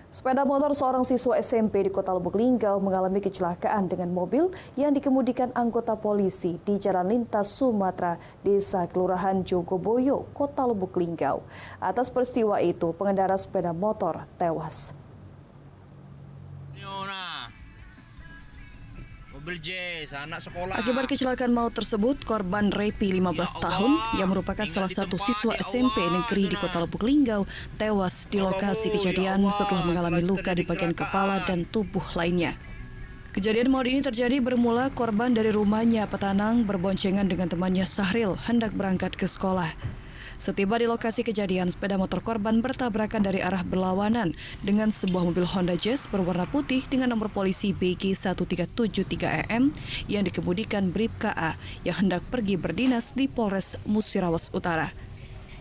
Sepeda motor seorang siswa SMP di Kota Lubuk Linggau mengalami kecelakaan dengan mobil yang dikemudikan anggota polisi di Jalan Lintas Sumatera, Desa Kelurahan Jogoboyo, Kota Lubuk Linggau. Atas peristiwa itu, pengendara sepeda motor tewas. Akibat kecelakaan maut tersebut, korban Repi 15 tahun yang merupakan salah satu siswa SMP negeri di Kota Lubuk Linggau tewas di lokasi kejadian setelah mengalami luka di bagian kepala dan tubuh lainnya. Kejadian maut ini terjadi bermula korban dari rumahnya Petanang berboncengan dengan temannya Sahril hendak berangkat ke sekolah. Setiba di lokasi kejadian, sepeda motor korban bertabrakan dari arah berlawanan dengan sebuah mobil Honda Jazz berwarna putih dengan nomor polisi BG1373EM yang dikemudikan Bribka A yang hendak pergi berdinas di Polres Musirawas Utara.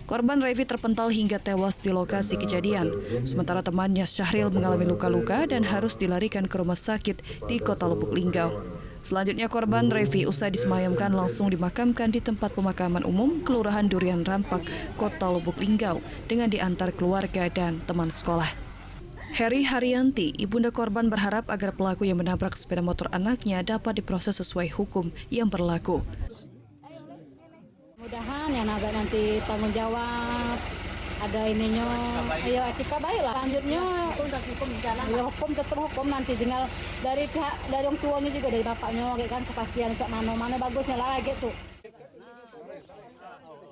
Korban Revi terpental hingga tewas di lokasi kejadian, sementara temannya Syahril mengalami luka-luka dan harus dilarikan ke rumah sakit di Kota Lubuk Linggau. Selanjutnya korban Revi usai disemayamkan langsung dimakamkan di tempat pemakaman umum Kelurahan Durian Rampak, Kota Lubuk Linggau dengan diantar keluarga dan teman sekolah. Heri Haryanti, ibunda korban berharap agar pelaku yang menabrak sepeda motor anaknya dapat diproses sesuai hukum yang berlaku. Mudahan yang nabrak nanti tanggung jawab, ada ininya, ya etika baik lah. Lanjutnya hukum tetap hukum nanti tinggal dari pihak dari orang tuanya juga dari bapaknya, kayak kan kepastian mana bagusnya lah gitu.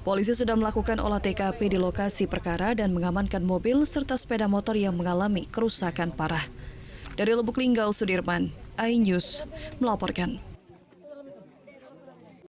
Polisi sudah melakukan olah TKP di lokasi perkara dan mengamankan mobil serta sepeda motor yang mengalami kerusakan parah. Dari Lubuk Linggau, Sudirman, iNews melaporkan.